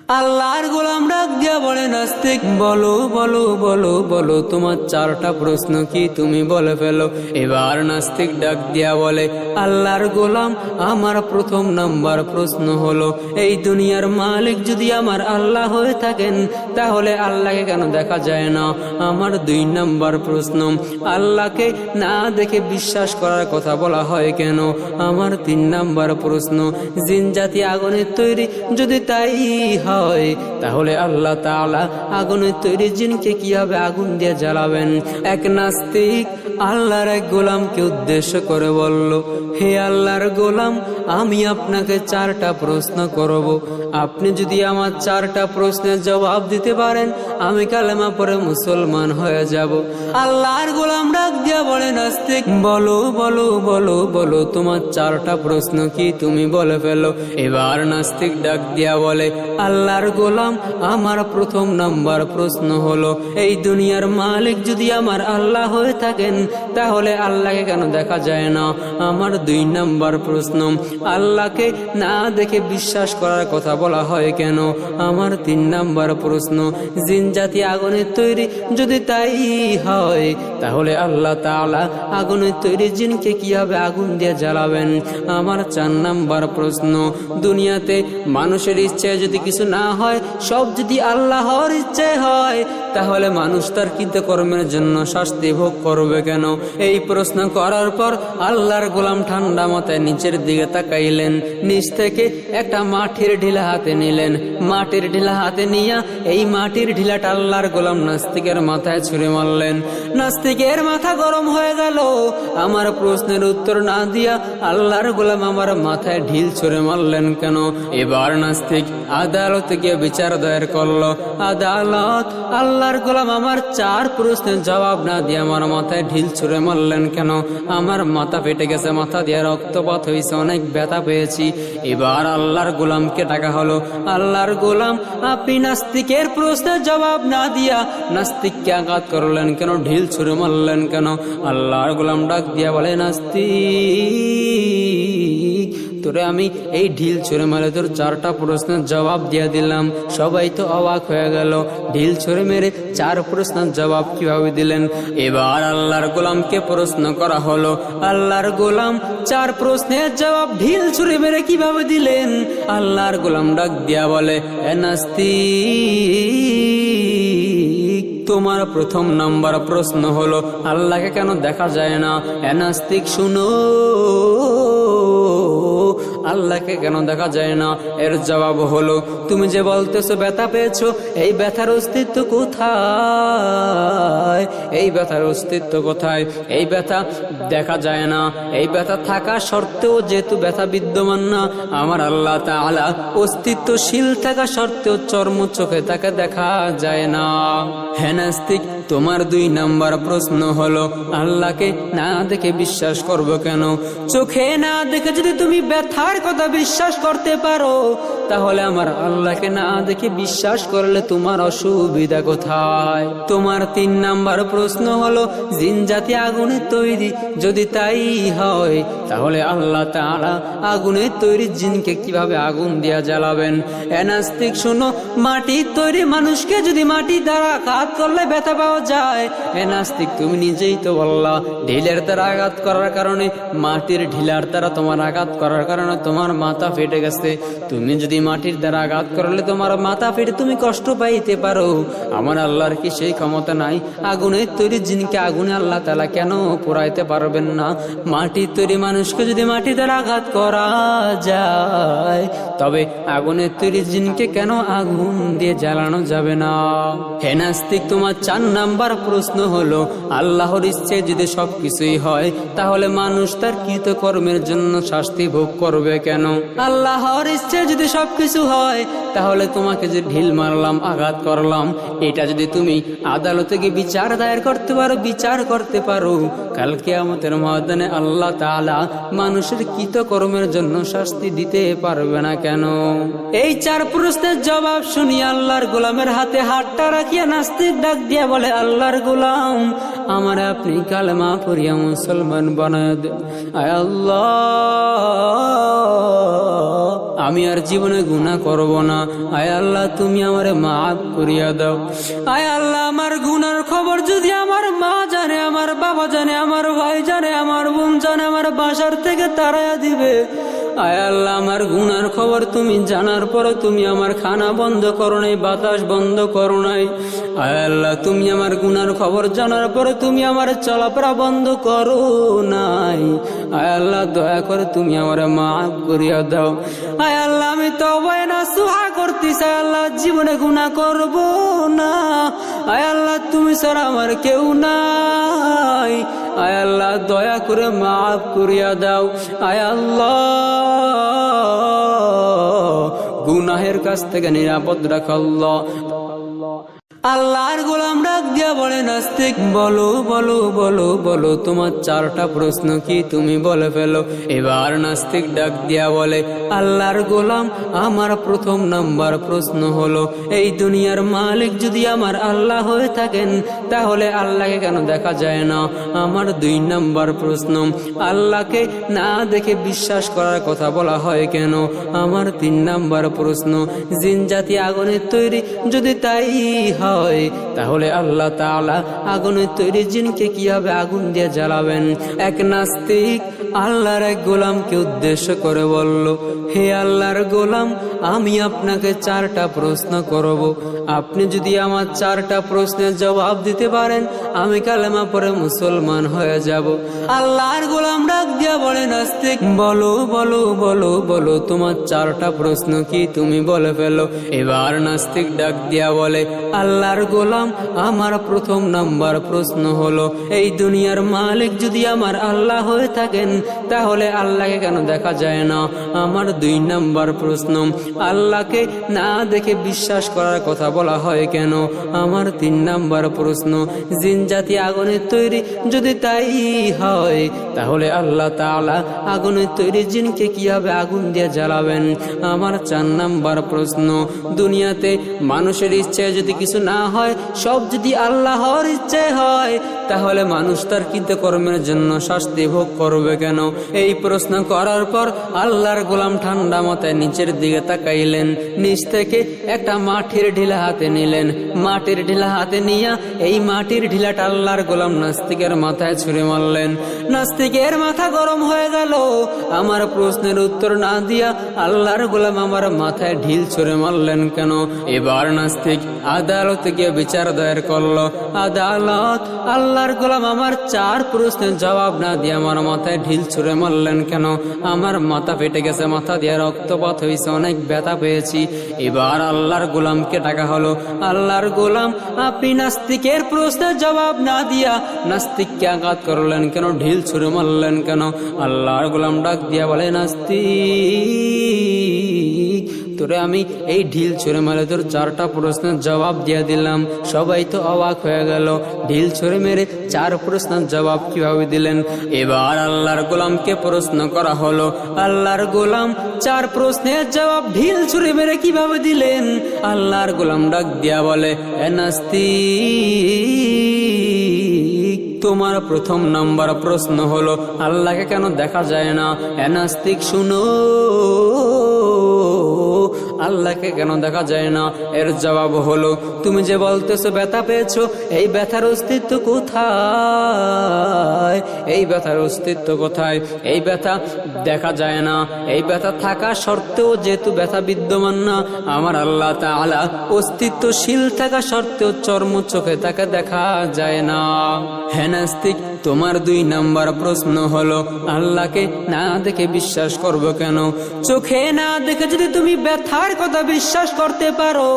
আল্লাহর গোলাম ডাক দিয়া বলে, নাস্তিক বলো বলো বলো বলো তোমার চারটা প্রশ্ন কি তুমি বলে ফেলো। এবার নাস্তিক ডাক দিয়া বলে, আল্লাহর গোলাম আমার প্রথম নাম্বার প্রশ্ন হলো, এই দুনিয়ার মালিক যদি আমার আল্লাহ হয়ে থাকেন তাহলে আল্লাহকে কেন দেখা যায় না। আমার 2 নাম্বার প্রশ্ন, আল্লাহকে না দেখে বিশ্বাস করার কথা বলা হয় কেন। আমার 3 নাম্বার প্রশ্ন, জিন জাতি আগুনের তৈরি, যদি তাই হয় তাহলে আল্লাহ তাআলা আগুনের তৈরি জিনকে কিভাবে আগুন দিয়ে জ্বালাবেন। এক নাস্তিক আল্লাহর এক গোলামকে উদ্দেশ্য করে বলল, হে আল্লাহর গোলাম, আমি আপনাকে 4টা প্রশ্ন করব, আপনি যদি আমার 4টা প্রশ্নের জবাব দিতে পারেন আমি কালেমা পড়ে মুসলমান হয়ে যাব। আল্লাহর গোলাম ডাক দিয়া বলে, নাস্তিক বলো বলো বলো বলো তোমার 4টা প্রশ্ন কি তুমি বলে ফেলো। এবার নাস্তিক ডাক দিয়া বলে, আল্লাহর গোলাম আমার প্রথম নাম্বার প্রশ্ন হলো, এই দুনিয়ার মালিক যদি আমার আল্লাহ হয়ে থাকেন তাহলে আল্লাহকে কেন দেখা যায় না। আমার 2 নাম্বার প্রশ্ন, আল্লাহকে না দেখে বিশ্বাস করার কথা বলা হয় কেন। আমার 3 নাম্বার প্রশ্ন, জিন জাতি আগুনের তৈরি, যদি তাই হয় তাহলে আল্লাহ তাআলা আগুনের তৈরি জিনকে কিভাবে আগুন দিয়ে জ্বালাবেন। আমার 4 নাম্বার প্রশ্ন, দুনিয়াতে মানুষের ইচ্ছে যদি কিছু না হয়, সব যদি আল্লাহর ইচ্ছে হয় তাহলে মানুষ তার কৃতকর্মের জন্য শাস্তি ভোগ করবে কেন। এই প্রশ্ন করার পর আল্লাহর গোলাম ঠান্ডা মাথায় নিচের দিকে তাকাইলেন, নিচ থেকে একটা মাটির ঢিলা হাতে নিলেন। মাটির ঢিলা হাতে নিয়া এই মাটির ঢিলাটা আল্লাহর গোলাম নাস্তিকের মাথায় ছুঁড়ে মারলেন। নাস্তিকের মাথা গরম হয়ে গেল। আমার প্রশ্নের উত্তর না দিয়া আল্লাহর গোলাম আমার মাথায় ঢিল ছুঁড়ে মারলেন কেন। এবার নাস্তিক আদালতে গিয়ে বিচার দায়ের করলো। আদালত, আল্লাহর গোলাম আমার 4 প্রশ্নের জবাব না দিয়ে আমার মাথায় ঢিল ছুঁড়ে মারলেন কেন। আমার মাথা ফেটে গেছে, মাথা দিয়ে রক্তপাত হয়েছে, অনেক ব্যথা পেয়েছি। এবার আল্লাহর গোলামকে ডাকা হলো। আল্লাহর গোলাম, আপনি নাস্তিকের প্রশ্নের জবাব না দিয়া নাস্তিককে আঘাত করলেন কেন, ঢিল ছুঁড়ে মারলেন কেন। আল্লাহর গোলাম ডাক দিয়া বলে, নাস্তিক তোরে আমি এই ঢিল ছুঁড়ে মেরে তোর 4টা প্রশ্নের জবাব দিয়ে দিলাম। সবাই তো অবাক হয়ে গেল, ঢিল ছুঁড়ে মেরে 4 প্রশ্নের জবাব কিভাবে দিলেন। এবার আল্লাহর গোলামকে প্রশ্ন করা হলো, আল্লাহর গোলাম 4 প্রশ্নের জবাব ঢিল ছুঁড়ে মেরে কিভাবে দিলেন। আল্লাহর গোলাম ডাক দিয়া বলে, এ নাস্তিক, তোমার প্রথম নাম্বার প্রশ্ন হলো আল্লাহকে কেন দেখা যায় না। এ নাস্তিক শুনো, আল্লাহকে কেন দেখা যায় না। এর জবাব হলো, তুমি যে বলতেছো ব্যথা পেয়েছো, এই ব্যথার অস্তিত্ব কোথায়? এই ব্যথার অস্তিত্ব কোথায়? এই ব্যথা দেখা যায় না। এই ব্যথা থাকা সত্ত্বেও যেহেতু ব্যথা বিদ্যমান না, আমার আল্লাহ তাআলা অস্তিত্বশীল থাকা সত্ত্বেও চর্ম চোখে তাকে দেখা যায় না। হে নাস্তিক, তোমার 2 নাম্বার প্রশ্ন হলো, আল্লাহকে না দেখে বিশ্বাস করবো কেন। চোখে না দেখে যদি তুমি ব্যথার কথা বিশ্বাস করতে পারো তাহলে আমার আল্লাহকে না দেখে বিশ্বাস করলে তোমার অসুবিধা কোথায়। তোমার 3 নাম্বার প্রশ্ন হলো, জিন জাতি আগুনের তৈরি, যদি তাই হয় তাহলে আল্লাহ তাআলা আগুনের তৈরি জিনকে কিভাবে আগুন দিয়া জ্বালাবেন। এ নাস্তিক শোনো, মাটির তৈরি মানুষকে যদি মাটি দ্বারা আঘাত করলে ব্যথা পাওয়া যায়। এ নাস্তিক, তুমি নিজেই তো বললা ঢিলের দ্বারা আঘাত করার কারণে, মাটির ঢিলার দ্বারা তোমার আঘাত করার কারণে তোমার মাথা ফেটে গেছে। তুমি যদি মাটির দ্বারা আঘাত করলে তোমার মাথা ফেটে তুমি কষ্ট পাইতে পারো। আমার আল্লাহর কি সেই ক্ষমতা নাই? আগুনের তৈরি জিনকে আগুনে আল্লাহ তাআলা কেন পোড়াইতে পারবেন না? মাটির তৈরি মানুষকে যদি মাটি দ্বারা আঘাত করা যায়, তবে আগুনের তৈরি জিনকে কেন আগুন দিয়ে জ্বালানো যাবে না? হে নাস্তিক, তোমার 4 নাম্বার প্রশ্ন হলো, আল্লাহর ইচ্ছে যদি সবকিছুই হয় তাহলে মানুষ তার কৃতকর্মের জন্য শাস্তি ভোগ করবে কেন? আল্লাহর ইচ্ছে যদি সবকিছু হয় তাহলে তোমাকে যে ঢিল মারলাম, আঘাত করলাম, এটা যদি তুমি আদালতে গিয়ে বিচার দায়ের করতে পারো, বিচার করতে পারো, কাল কিয়ামতের ময়দানে আল্লাহ তাআলা মানুষের কৃতকর্মের জন্য শাস্তি দিতে পারবে না কেন? এই 4 প্রশ্নের জবাব শুনি আল্লাহর গোলামের হাতে হাতটা রাখিয়া নাস্তিক ডাক দিয়া বলে, আল্লাহর গোলাম, আমার আপনি কালেমা পড়িয়া মুসলমান বানায় দেন। আয় আল্লাহ, আমি আর জীবনে গুনাহ করব না। আয় আল্লাহ তুমি আমারে মাফ করিয়া দাও। আয় আল্লাহ আমার গুনার খবর যদি আমার মা জানে, আমার বাবা জানে, আমার ভাই জানে, আমার বোন জানে, আমার বাসার থেকে তাড়াইয়া দিবে। আয় আল্লাহ আমার গুনার খবর তুমি জানার পরে তুমি আমার খানা বন্ধ করো নাই, বাতাস বন্ধ করো নাই। আয় আল্লাহ তুমি আমার গুনার খবর জানার পরে তুমি আমার চলাফেরা বন্ধ করো নাই। আয় আল্লাহ দয়া করে তুমি আমার মাফ করিয়া দাও। আয় আল্লাহ আমি তওবা নাসুহা করতেছি, আয় আল্লাহ জীবনে গুনাহ করব না। আয় আল্লাহ তুমি ছাড়া আমার কেউ নাই। আয় আল্লাহ দয়া করে মাফ করিয়া দাও। আয় আল্লাহ গুনাহের কাছ থেকে নিরাপদ রাখ আল্লাহ। আল্লাহর গোলাম ডাক দিয়া বলে নাস্তিক বলো বলো বলো বলো তোমার চারটা প্রশ্ন কি তুমি বলে ফেলো। এবার নাস্তিক ডাক দিয়া বলে আল্লাহর গোলাম আমার প্রথম নাম্বার প্রশ্ন হলো এই দুনিয়ার মালিক যদি আমার আল্লাহ হয়ে থাকেন তাহলে আল্লাহকে কেন দেখা যায় না। আমার 2 নাম্বার প্রশ্ন আল্লাহকে না দেখে বিশ্বাস করার কথা বলা হয় কেন। আমার 3 নাম্বার প্রশ্ন জিন জাতি আগুনের তৈরি, যদি তাই হয় তাহলে আল্লাহ তাআলা আগুনের তৈরি জিনকে কিভাবে আগুন দিয়ে জ্বালাবেন। এক নাস্তিক আল্লাহর এক গোলামকে উদ্দেশ্য করে বলল হে আল্লাহর গোলাম আমি আপনাকে 4টা প্রশ্ন করব, আপনি যদি আমার 4টা প্রশ্নের জবাব দিতে পারেন আমি কালেমা পড়ে মুসলমান হয়ে যাব। আল্লাহর গোলাম ডাক দিয়া বলে নাস্তিক বলো বলো বলো বলো তোমার 4টা প্রশ্ন কি তুমি বলে ফেলো। এবার নাস্তিক ডাক দিয়া বলে আল্লাহর গোলাম আমার প্রথম নাম্বার প্রশ্ন হলো এই দুনিয়ার মালিক যদি আমার আল্লাহ হয়ে থাকেন তাহলে আল্লাহকে কেন দেখা যায় না। আমার 2 নাম্বার প্রশ্ন আল্লাহকে না দেখে বিশ্বাস করার কথা বলা হয় কেন। আমার 3 নাম্বার প্রশ্ন জিন জাতি আগুনের তৈরি, যদি তাই হয় তাহলে আল্লাহ তাআলা আগুনের তৈরি জিনকে কিভাবে আগুন দিয়ে জ্বালাবেন। আমার 4 নাম্বার প্রশ্ন দুনিয়াতে মানুষের ইচ্ছায় যদি কিছু না হয়, সব যদি আল্লাহর ইচ্ছায় হয় তাহলে মানুষ তার কৃতকর্মের জন্য শাস্তি ভোগ করবে কেন। এই প্রশ্ন করার পর আল্লাহর গোলাম ঠান্ডা মাথায় নিচের দিকে তাকাইলেন, নিচ থেকে একটা মাটির ঢিলা হাতে নিলেন। মাটির ঢিলা হাতে নিয়ে এই মাটির ঢিলাটা আল্লাহর গোলাম নাস্তিকের মাথায় ছুঁড়ে মারলেন। নাস্তিকের মাথা গরম হয়ে গেল। আমার প্রশ্নের উত্তর না দিয়া আল্লাহর গোলাম আমার মাথায় ঢিল ছুঁড়ে মারলেন কেন। এবার নাস্তিক আদালতে গিয়ে বিচার দায়ের করলো। আদালত আল্লাহর গোলাম আমার 4 প্রশ্নের জবাব না দিয়ে আমার মাথায় ঢিল ছুঁড়ে মারলেন কেন। আমার মাথা ফেটে গেছে, মাথা দিয়ে রক্তপাত হয়েছে, অনেক ব্যথা পেয়েছি। এবার আল্লাহর গোলামকে ডাকা হলো। আল্লাহর গোলাম আপনি নাস্তিকের প্রশ্নের জবাব না দিয়া নাস্তিককে আঘাত করলেন কেন, ঢিল ছুঁড়ে মারলেন কেন। আল্লাহর গোলাম ডাক দিয়া বলে নাস্তিক তোরে আমি এই ঢিল ছুঁড়ে মেরে তোর 4টা প্রশ্নের জবাব দিয়ে দিলাম। সবাই তো অবাক হয়ে গেল, ঢিল ছুঁড়ে মেরে 4 প্রশ্নের জবাব কিভাবে দিলেন। এবার আল্লাহর গোলামকে প্রশ্ন করা হলো আল্লাহর গোলাম 4 প্রশ্নের জবাব ঢিল ছুঁড়ে মেরে কিভাবে দিলেন। আল্লাহর গোলাম ডাক দিয়া বলে এ নাস্তিক তোমার প্রথম নাম্বার প্রশ্ন হলো আল্লাহকে কেন দেখা যায় না। এ নাস্তিক শুনো আল্লাহকে কেন দেখা যায় না। এর জবাব হলো তুমি যে বলতেছো ব্যথা পেয়েছো, এই ব্যথার অস্তিত্ব কোথায়, এই ব্যথার অস্তিত্ব কোথায়। এই ব্যথা দেখা যায় না, এই ব্যথা থাকা সত্ত্বেও যেহেতু ব্যথা বিদ্যমান না, আমার আল্লাহ তাআলা অস্তিত্বশীল থাকা সত্ত্বেও চর্ম চোখে তাকে দেখা যায় না। হ্যাঁ নাস্তিক তোমার 2 নাম্বার প্রশ্ন হলো আল্লাহকে না দেখে বিশ্বাস করবো কেন। চোখে না দেখে যদি তুমি ব্যথার কথা বিশ্বাস করতে পারো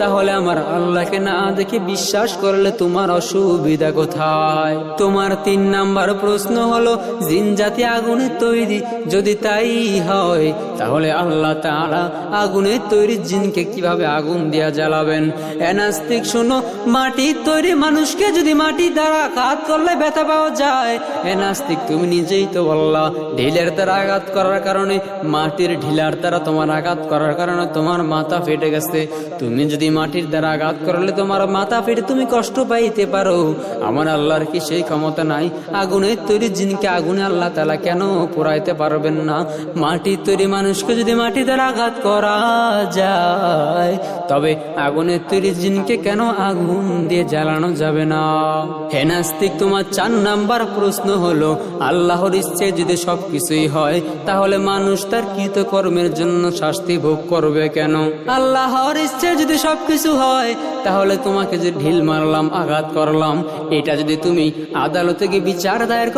তাহলে আমার আল্লাহকে না দেখে বিশ্বাস করলে তোমার অসুবিধা কোথায়। তোমার 3 নাম্বার প্রশ্ন হলো জিন জাতি আগুনের তৈরি, যদি তাই হয় তাহলে আল্লাহ তাআলা আগুনের তৈরি জিনকে কিভাবে আগুন দিয়া জ্বালাবেন। এ নাস্তিক শোনো মাটির তৈরি মানুষকে যদি মাটি দ্বারা আঘাত করলে ব্যথা পাওয়া যায়। এ নাস্তিক তুমি নিজেই তো বললা ঢিলের দ্বারা আঘাত করার কারণে, মাটির ঢিলার দ্বারা তোমার আঘাত করার কারণে তোমার মাথা ফেটে গেছে। তুমি যদি মাটির দ্বারা আঘাত করলে তোমার মাথা ফেটে তুমি কষ্ট পাইতে পারো, আমার আল্লাহর কি সেই ক্ষমতা নাই? আগুনের তৈরি জিনকে আগুনে আল্লাহ তাআলা কেন পোড়াইতে পারবেন না? মাটির তৈরি মানুষকে যদি মাটি দ্বারা আঘাত করা যায়, তবে আগুনের তৈরি জিনকে কেন আগুন দিয়ে জ্বালানো যাবে না? হে নাস্তিক, তোমার 4 নাম্বার প্রশ্ন হলো, আল্লাহর ইচ্ছে যদি সবকিছুই হয়, তাহলে মানুষ তার কৃতকর্মের জন্য শাস্তি ভোগ করবে কেন? আল্লাহর ইচ্ছে যদি সবকিছু হয়, তাহলে তোমাকে যে ঢিল মারলাম, আঘাত করলাম, এটা যদি তুমি আদালতে গিয়ে বিচার দায়ের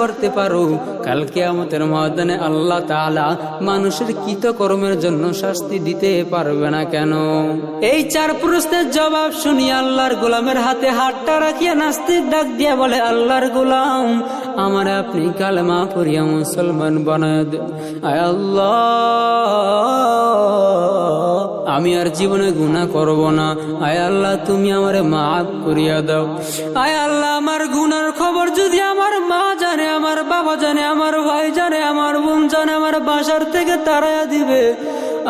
করতে পারো, কাল কিয়ামতের ময়দানে আল্লাহ তাআলা মানুষের কৃতকর্মের জন্য শাস্তি দিতে পারবে না কেন? এই 4 প্রশ্নের জবাব শুনি আল্লাহর গোলামের হাতে হাতটা রাখিয়া নাস্তিক ডাক দিয়া বলে, আল্লাহর গোলাম, আমার আপনি কালেমা পড়িয়া মুসলমান বানায় দেন। আয় আল্লাহ, আমি আর জীবনে গুনাহ করব না। আয় আল্লাহ, তুমি আমারে মাফ করিয়া দাও। আয় আল্লাহ, আমার গুনার খবর যদি আমার মা জানে, আমার বাবা জানে, আমার ভাই জানে, আমার বোন জানে, আমার বাসার থেকে তাড়াইয়া দিবে।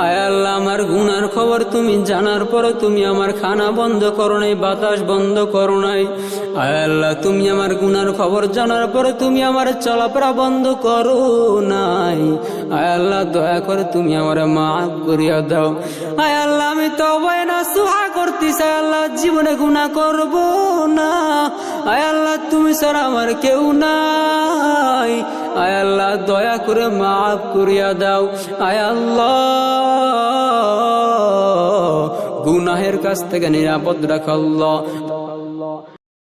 আয় আল্লাহ, আমার গুনার খবর তুমি জানার পরে তুমি আমার খানা বন্ধ করো নাই, বাতাস বন্ধ করো নাই। আয় আল্লাহ, তুমি আমার গুনার খবর জানার পরে তুমি আমার চলাফেরা বন্ধ করো নাই। আয় আল্লাহ, দয়া করে তুমি আমার মাফ করিয়া দাও। আয় আল্লাহ, আমি তওবা নাসুহা করতেছি। আয় আল্লাহ, জীবনে গুনাহ করব না। আয় আল্লাহ, তুমি ছাড়া আমার কেউ নাই। আয় আল্লাহ, দয়া করে মাফ করিয়া দাও। আয় আল্লাহ, গুনাহের কাছ থেকে নিরাপদ রাখ আল্লাহ।